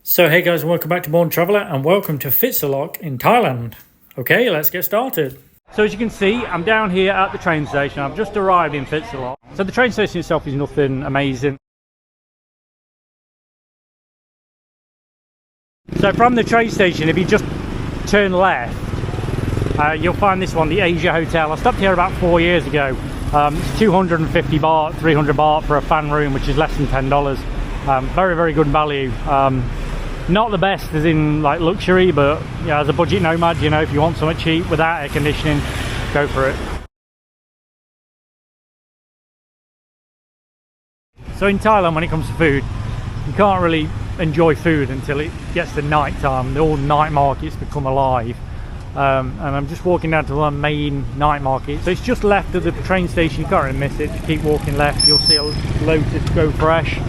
So hey guys, welcome back to Born Traveller and welcome to Phitsanulok in Thailand. Okay, let's get started. So as you can see, I'm down here at the train station. I've just arrived in Phitsanulok. So the train station itself is nothing amazing. So from the train station, if you just turn left, you'll find this one, the Asia Hotel. I stopped here about 4 years ago. It's 250 baht, 300 baht for a fan room, which is less than $10. Very, very good value. Not the best as in like luxury, but yeah, as a budget nomad, you know, if you want something cheap without air conditioning, go for it. So in Thailand, when it comes to food, you can't really enjoy food until it gets to night time. All night markets become alive. And I'm just walking down to one main night market. So it's just left of the train station. You can't really miss it. Just keep walking left, you'll see a Lotus Go Fresh.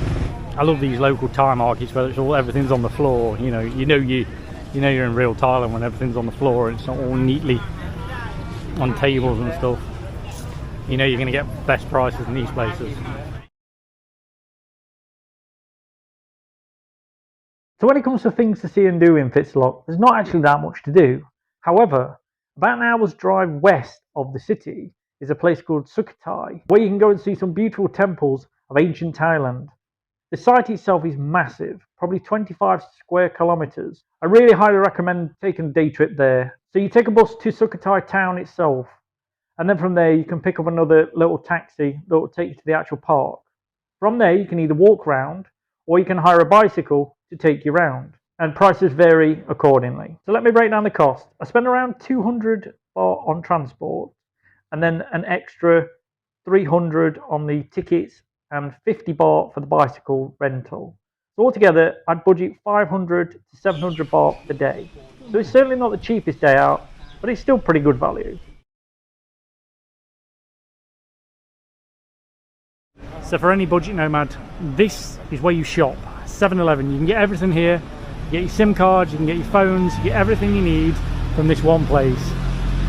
I love these local Thai markets where everything's on the floor. You know you're in real Thailand when everything's on the floor and it's not all neatly on tables and stuff. You know you're going to get best prices in these places. So when it comes to things to see and do in Phitsanulok, there's not actually that much to do. However, about an hour's drive west of the city is a place called Sukhothai, where you can go and see some beautiful temples of ancient Thailand. The site itself is massive, probably 25 square kilometers. I really highly recommend taking a day trip there. So you take a bus to Sukhothai town itself, and then from there you can pick up another little taxi that will take you to the actual park. From there you can either walk round, or you can hire a bicycle to take you round, and prices vary accordingly. So let me break down the cost. I spent around 200 baht on transport, and then an extra 300 on the tickets and 50 baht for the bicycle rental. So altogether, I'd budget 500 to 700 baht per day. So it's certainly not the cheapest day out, but it's still pretty good value. So for any budget nomad, this is where you shop. 7-Eleven. You can get everything here. You get your SIM cards, you can get your phones, you get everything you need from this one place.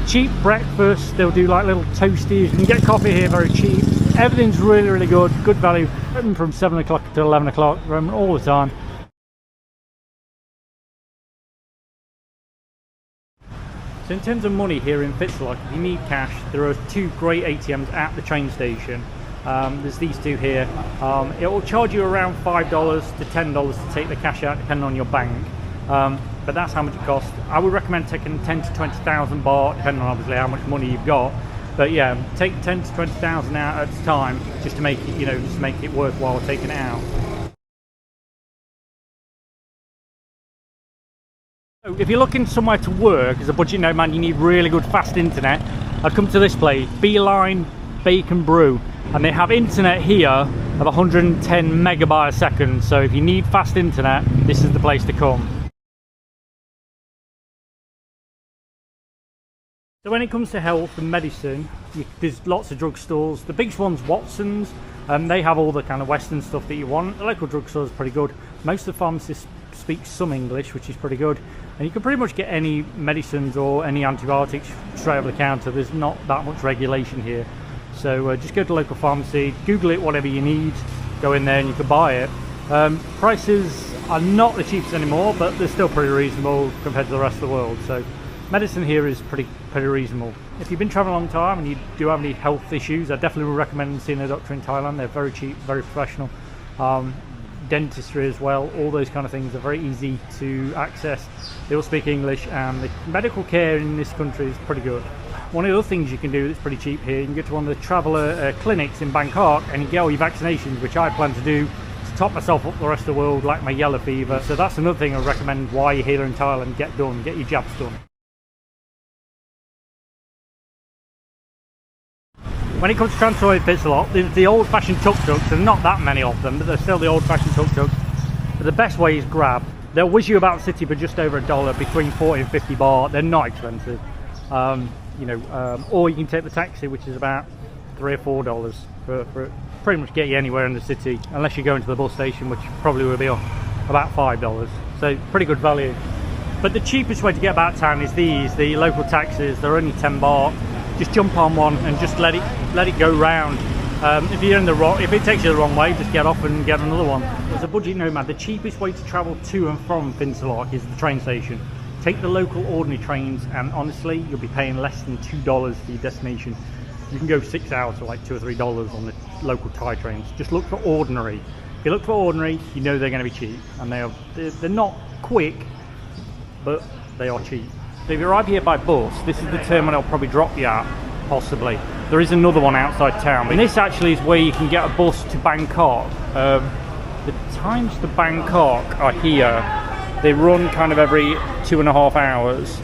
Cheap breakfast, they'll do like little toasties. You can get coffee here very cheap. Everything's really, really good value. Open from 7 o'clock to 11 o'clock, all the time. So in terms of money here in Phitsanulok, if you need cash, there are two great ATMs at the train station. There's these two here. It will charge you around $5 to $10 to take the cash out, depending on your bank. But that's how much it costs. I would recommend taking 10 to 20,000 baht, depending on obviously how much money you've got. But yeah, take 10 to 20,000 out at a time, just to make it, just to make it worthwhile taking it out. So if you're looking somewhere to work as a budget nomad, you need really good fast internet. I'd come to this place, Beeline Bacon Brew, and they have internet here of 110 megabytes a second. So if you need fast internet, this is the place to come. So when it comes to health and medicine, there's lots of drugstores. The biggest one's Watson's, and they have all the kind of Western stuff that you want. The local drugstore is pretty good. Most of the pharmacists speak some English, which is pretty good. And you can pretty much get any medicines or any antibiotics straight over the counter. There's not that much regulation here. So just go to the local pharmacy, Google it, whatever you need, go in there and you can buy it. Prices are not the cheapest anymore, but they're still pretty reasonable compared to the rest of the world. So medicine here is pretty reasonable. If you've been traveling a long time and you do have any health issues, I definitely would recommend seeing a doctor in Thailand. They're very cheap, very professional. Dentistry as well, all those kind of things are very easy to access. They all speak English, and the medical care in this country is pretty good. One of the other things you can do that's pretty cheap here, you can go to one of the traveller clinics in Bangkok and you get all your vaccinations, which I plan to do to top myself up the rest of the world, like my yellow fever. So that's another thing I recommend while you're here in Thailand, get your jabs done. When it comes to transport in Phitsanulok, there's the old-fashioned tuk-tuks. There's not that many of them, but there's still the old-fashioned tuk-tuks. But the best way is Grab. They'll whiz you about the city for just over $1, between 40 and 50 baht. They're not expensive. Or you can take the taxi, which is about $3 or $4 for pretty much get you anywhere in the city, unless you're going to the bus station, which probably will be about $5. So pretty good value. But the cheapest way to get about town is the local taxis. They're only 10 baht. Just jump on one and just let it go round. If you're in the wrong, if it takes you the wrong way, just get off and get another one. As a budget nomad, the cheapest way to travel to and from Finsalak is the train station. Take the local ordinary trains, and honestly, you'll be paying less than $2 for your destination. You can go 6 hours for like $2 or $3 on the local Thai trains. Just look for ordinary. If you look for ordinary, you know they're going to be cheap, and they're not quick, but they are cheap. So if you arrive here by bus, this is the terminal I'll probably drop you at, possibly. There is another one outside town, and this actually is where you can get a bus to Bangkok. The times to Bangkok are here. They run kind of every 2.5 hours,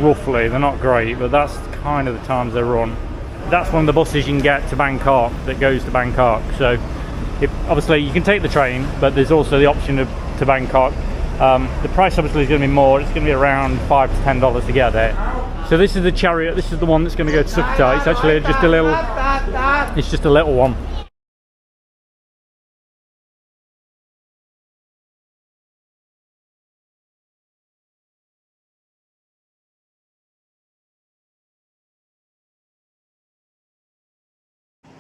roughly. They're not great, but that's kind of the times they run. That's one of the buses you can get to Bangkok that goes to Bangkok. So obviously you can take the train, but there's also the option to Bangkok. The price obviously is going to be more. It's going to be around $5 to $10 to get there. So this is the chariot. This is the one that's going to go to Sukhothai. It's actually just a little. It's just a little one.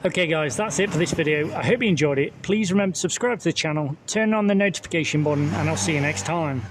Okay guys, that's it for this video. I hope you enjoyed it. Please remember to subscribe to the channel, turn on the notification button, and I'll see you next time.